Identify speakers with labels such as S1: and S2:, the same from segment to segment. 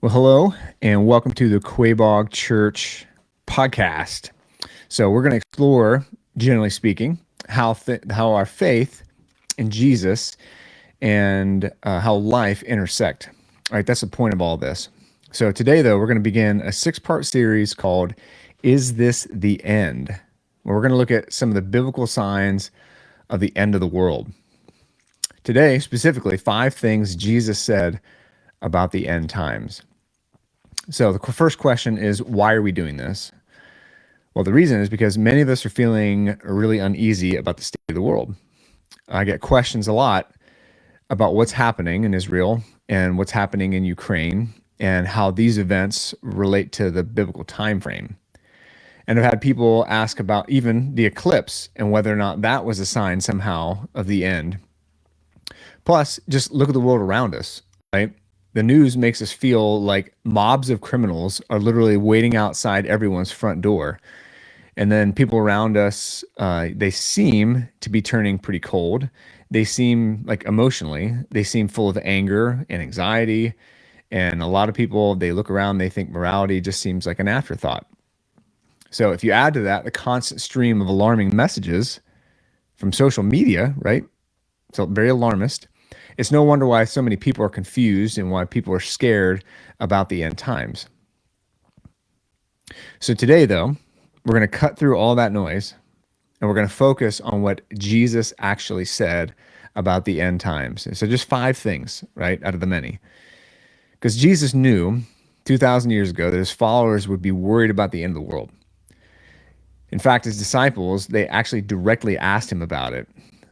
S1: Well, hello, and welcome to the Quaboag Church podcast. So, we're going to explore, generally speaking, how our faith in Jesus and how life intersect. All right, that's the point of all this. So, today, though, we're going to begin a 6-part series called "Is This the End?" Where we're going to look at some of the biblical signs of the end of the world. Today, specifically, 5 things Jesus said about the end times. So the first question is, why are we doing this? Well, the reason is because many of us are feeling really uneasy about the state of the world. I get questions a lot about what's happening in Israel and what's happening in Ukraine and how these events relate to the biblical time frame. And I've had people ask about even the eclipse and whether or not that was a sign somehow of the end. Plus, just look at the world around us, right? The news makes us feel like mobs of criminals are literally waiting outside everyone's front door. And then people around us, they seem to be turning pretty cold. They seem like emotionally, they seem full of anger and anxiety. And a lot of people, they look around, they think morality just seems like an afterthought. So if you add to that the constant stream of alarming messages from social media, right? So very alarmist. It's no wonder why so many people are confused and why people are scared about the end times. So today, though, we're going to cut through all that noise and we're going to focus on what Jesus actually said about the end times. So just 5 things, right, out of the many. Because Jesus knew 2,000 years ago that his followers would be worried about the end of the world. In fact, his disciples, they actually directly asked him about it.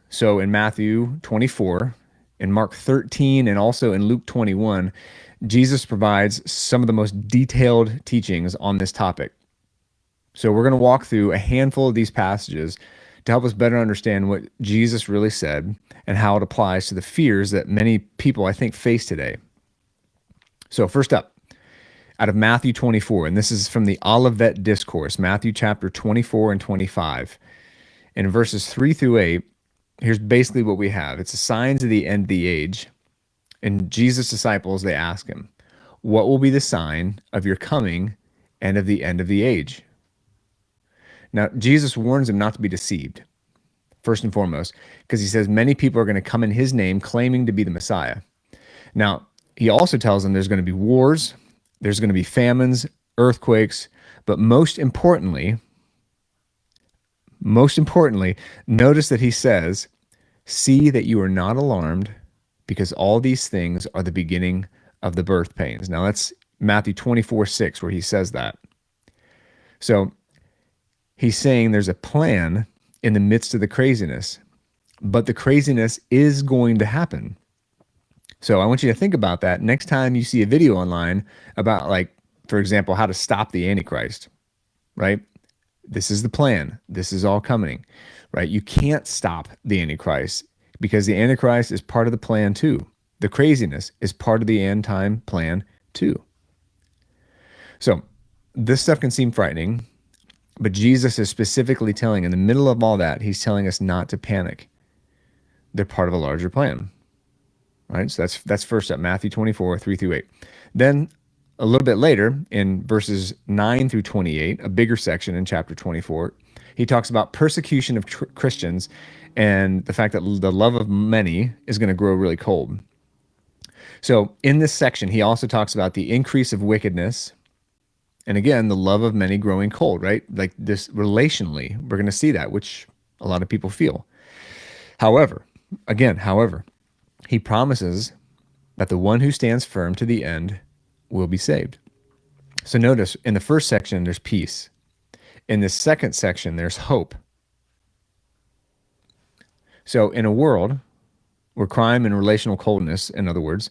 S1: So in Matthew 24, in Mark 13, and also in Luke 21, Jesus provides some of the most detailed teachings on this topic. So we're going to walk through a handful of these passages to help us better understand what Jesus really said and how it applies to the fears that many people, I think, face today. So first up, out of Matthew 24, and this is from the Olivet Discourse, Matthew chapter 24 and 25. In verses 3 through 8, here's basically what we have. It's the signs of the end of the age. And Jesus' disciples, they ask him, what will be the sign of your coming and of the end of the age? Now, Jesus warns them not to be deceived, first and foremost, because he says many people are going to come in his name claiming to be the Messiah. Now, he also tells them there's going to be wars, there's going to be famines, earthquakes, but most importantly, notice that he says, see that you are not alarmed because all these things are the beginning of the birth pains. Now that's Matthew 24:6 where he says that. So he's saying there's a plan in the midst of the craziness, but the craziness is going to happen. So I want you to think about that next time you see a video online about, like, for example, how to stop the Antichrist, right? This is the plan. This is all coming, right? You can't stop the Antichrist because the Antichrist is part of the plan too. The craziness is part of the end time plan too. So this stuff can seem frightening, but Jesus is specifically telling, in the middle of all that, he's telling us not to panic. They're part of a larger plan, right? So that's first up, Matthew 24, 3 through 8. Then a little bit later, in verses 9 through 28, a bigger section in chapter 24, he talks about persecution of Christians and the fact that the love of many is going to grow really cold. So in this section, he also talks about the increase of wickedness, and again, the love of many growing cold, right? Like this relationally, we're going to see that, which a lot of people feel. However, he promises that the one who stands firm to the end will be saved. So notice in the first section, there's peace. In the second section, there's hope. So in a world where crime and relational coldness, in other words,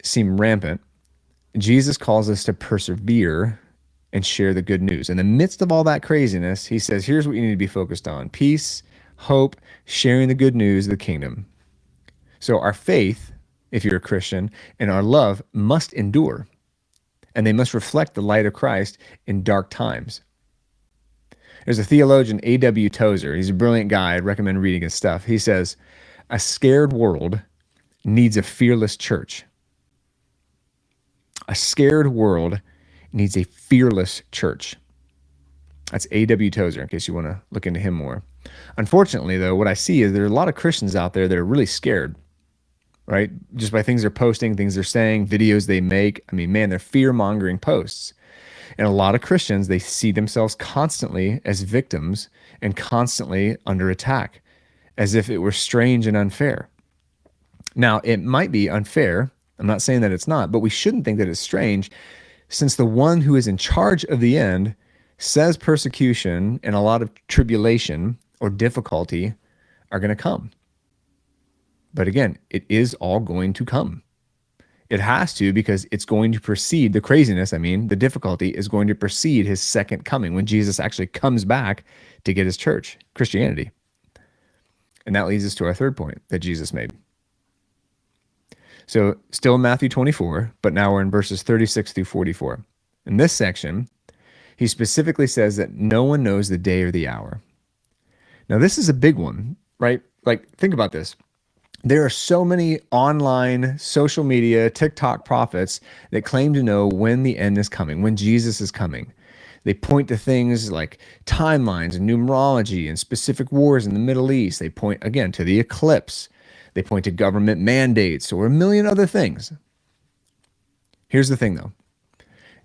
S1: seem rampant, Jesus calls us to persevere and share the good news. In the midst of all that craziness, he says, here's what you need to be focused on: peace, hope, sharing the good news of the kingdom. So our faith, if you're a Christian, and our love must endure, and they must reflect the light of Christ in dark times. There's a theologian, A.W. Tozer. He's a brilliant guy. I'd recommend reading his stuff. He says, a scared world needs a fearless church. A scared world needs a fearless church. That's A.W. Tozer, in case you want to look into him more. Unfortunately, though, what I see is there are a lot of Christians out there that are really scared, right? Just by things they're posting, things they're saying, videos they make. I mean, man, they're fear-mongering posts. And a lot of Christians, they see themselves constantly as victims and constantly under attack, as if it were strange and unfair. Now, it might be unfair. I'm not saying that it's not, but we shouldn't think that it's strange, since the one who is in charge of the end says persecution and a lot of tribulation or difficulty are going to come. But again, it is all going to come. It has to, because it's going to precede the craziness. I mean, the difficulty is going to precede his second coming, when Jesus actually comes back to get his church, Christianity. And that leads us to our third point that Jesus made. So still in Matthew 24, but now we're in verses 36 through 44. In this section, he specifically says that no one knows the day or the hour. Now, this is a big one, right? Like, think about this. There are so many online, social media, TikTok prophets that claim to know when the end is coming, when Jesus is coming. They point to things like timelines and numerology and specific wars in the Middle East. They point, again, to the eclipse. They point to government mandates or a million other things. Here's the thing, though.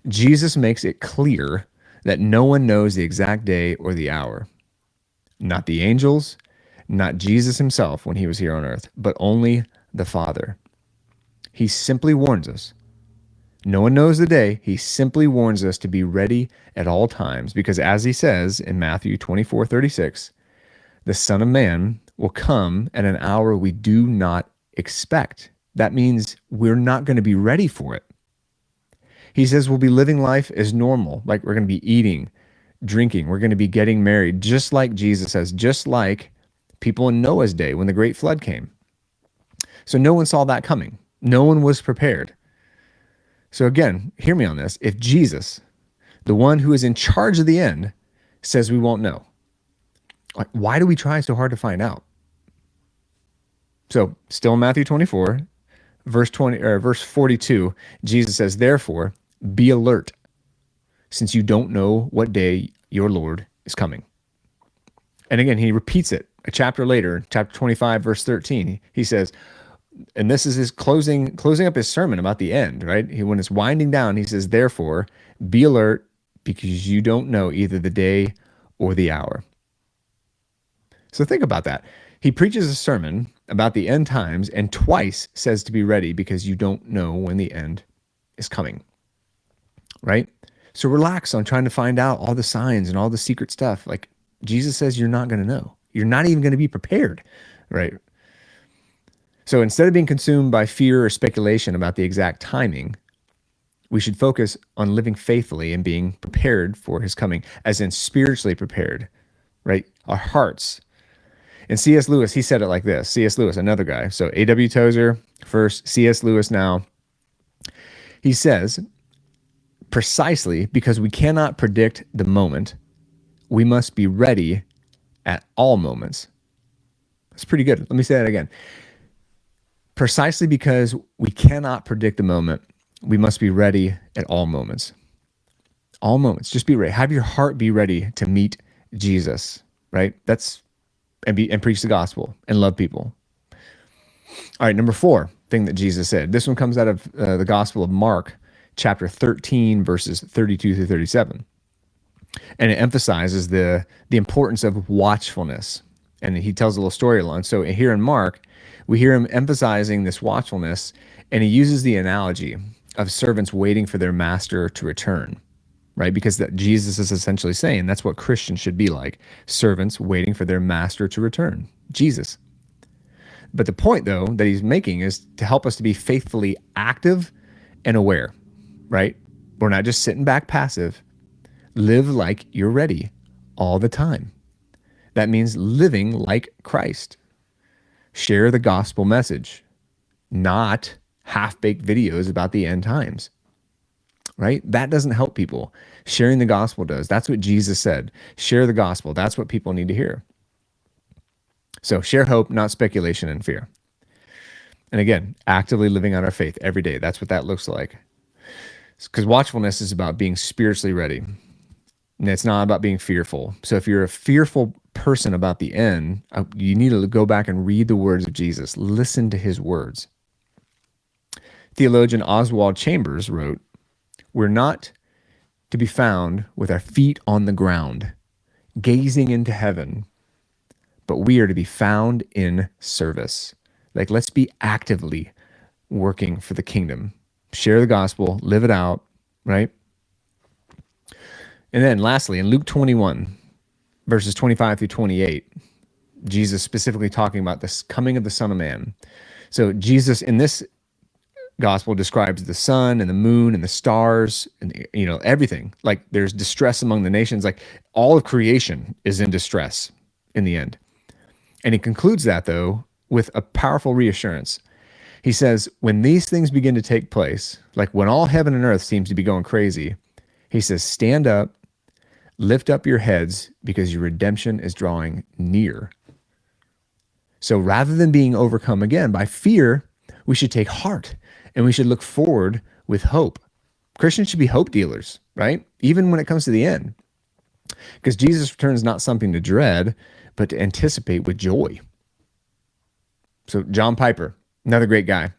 S1: Jesus makes it clear that no one knows the exact day or the hour. Not the angels, not Jesus himself when he was here on earth, but only the Father. He simply warns us. No one knows the day. He simply warns us to be ready at all times, because as he says in Matthew 24:36, the Son of Man will come at an hour we do not expect. That means we're not going to be ready for it. He says we'll be living life as normal, like we're going to be eating, drinking, we're going to be getting married, just like Jesus says, just like people in Noah's day when the great flood came. So no one saw that coming. No one was prepared. So again, hear me on this. If Jesus, the one who is in charge of the end, says we won't know, like, why do we try so hard to find out? So still in Matthew 24, verse 42, Jesus says, therefore, be alert, since you don't know what day your Lord is coming. And again, he repeats it a chapter later, chapter 25, verse 13. He says, and this is his closing up his sermon about the end, right? When it's winding down, he says, therefore, be alert, because you don't know either the day or the hour. So think about that. He preaches a sermon about the end times and twice says to be ready, because you don't know when the end is coming, right? So relax on trying to find out all the signs and all the secret stuff. Like, Jesus says you're not going to know. You're not even going to be prepared, right? So instead of being consumed by fear or speculation about the exact timing, we should focus on living faithfully and being prepared for his coming, as in spiritually prepared, right? Our hearts. And C.S. Lewis, he said it like this. C.S. Lewis, another guy. So A.W. Tozer first, C.S. Lewis now. He says, precisely because we cannot predict the moment, we must be ready at all moments. That's pretty good. Let me say that again. Precisely because we cannot predict the moment, we must be ready at all moments. All moments. Just be ready. Have your heart be ready to meet Jesus, right? And preach the gospel and love people. All right, number 4 thing that Jesus said. This one comes out of the Gospel of Mark, chapter 13, verses 32 through 37. And it emphasizes the importance of watchfulness. And he tells a little story along. So here in Mark, we hear him emphasizing this watchfulness, and he uses the analogy of servants waiting for their master to return, right? Because Jesus is essentially saying that's what Christians should be like, servants waiting for their master to return, Jesus. But the point, though, that he's making is to help us to be faithfully active and aware, right? We're not just sitting back passive. Live like you're ready all the time. That means living like Christ. Share the gospel message, not half-baked videos about the end times, right? That doesn't help people. Sharing the gospel does. That's what Jesus said. Share the gospel. That's what people need to hear. So share hope, not speculation and fear. And again, actively living out our faith every day. That's what that looks like. Because watchfulness is about being spiritually ready. And it's not about being fearful. So if you're a fearful person about the end, you need to go back and read the words of Jesus. Listen to his words. Theologian Oswald Chambers wrote, "We're not to be found with our feet on the ground, gazing into heaven, but we are to be found in service." Like, let's be actively working for the kingdom. Share the gospel, live it out, right? And then lastly, in Luke 21, verses 25 through 28, Jesus specifically talking about this coming of the Son of Man. So Jesus in this gospel describes the sun and the moon and the stars and, you know, everything. Like, there's distress among the nations. Like, all of creation is in distress in the end. And he concludes that, though, with a powerful reassurance. He says, when these things begin to take place, like when all heaven and earth seems to be going crazy, he says, stand up, lift up your heads, because your redemption is drawing near. So rather than being overcome again by fear, we should take heart and we should look forward with hope. Christians should be hope dealers, right? Even when it comes to the end. Because Jesus' return is not something to dread, but to anticipate with joy. So John Piper, another great guy,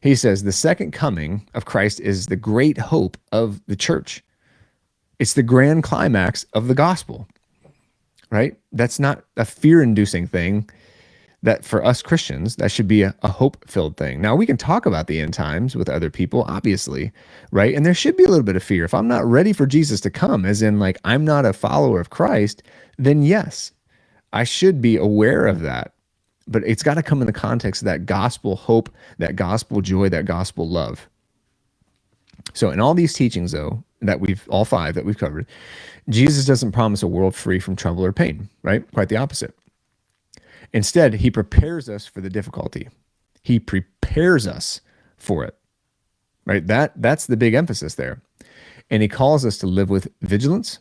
S1: he says, the second coming of Christ is the great hope of the church. It's the grand climax of the gospel, right? That's not a fear-inducing thing. That for us Christians, that should be a hope-filled thing. Now, we can talk about the end times with other people, obviously, right? And there should be a little bit of fear. If I'm not ready for Jesus to come, as in like I'm not a follower of Christ, then yes, I should be aware of that. But it's got to come in the context of that gospel hope, that gospel joy, that gospel love. So in all these teachings, though, all five that we've covered, Jesus doesn't promise a world free from trouble or pain, right? Quite the opposite. Instead, he prepares us for the difficulty. He prepares us for it, right? That's the big emphasis there. And he calls us to live with vigilance,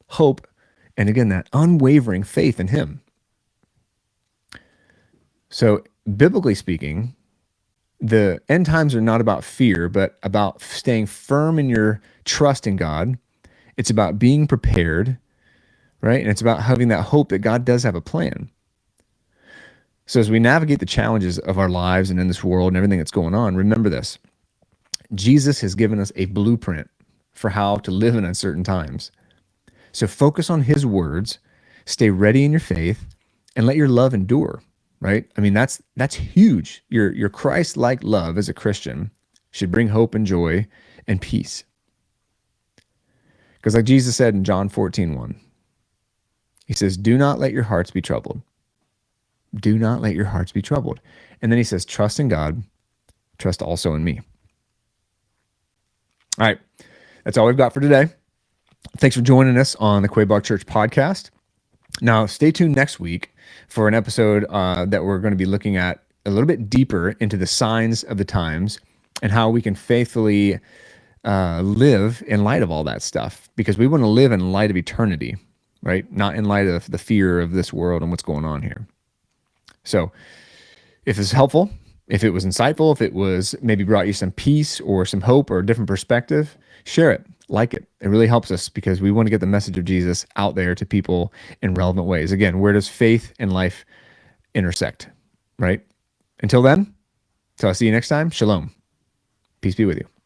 S1: hope, and again, that unwavering faith in him. So biblically speaking, the end times are not about fear, but about staying firm in your trust in God. It's about being prepared, right? And it's about having that hope that God does have a plan. So as we navigate the challenges of our lives and in this world and everything that's going on, remember this. Jesus has given us a blueprint for how to live in uncertain times. So focus on his words, stay ready in your faith, and let your love endure, right? I mean, that's huge. Your Christ-like love as a Christian should bring hope and joy and peace. Because like Jesus said in John 14:1, he says, do not let your hearts be troubled. Do not let your hearts be troubled. And then he says, trust in God, trust also in me. All right, that's all we've got for today. Thanks for joining us on the Quaboag Church podcast. Now, stay tuned next week for an episode that we're going to be looking at a little bit deeper into the signs of the times and how we can faithfully live in light of all that stuff, because we want to live in light of eternity, right? Not in light of the fear of this world and what's going on here. So if it's helpful, if it was insightful, if it was maybe brought you some peace or some hope or a different perspective, share it, like it. It really helps us because we want to get the message of Jesus out there to people in relevant ways. Again, where does faith and life intersect, right? Until then, till I see you next time, shalom. Peace be with you.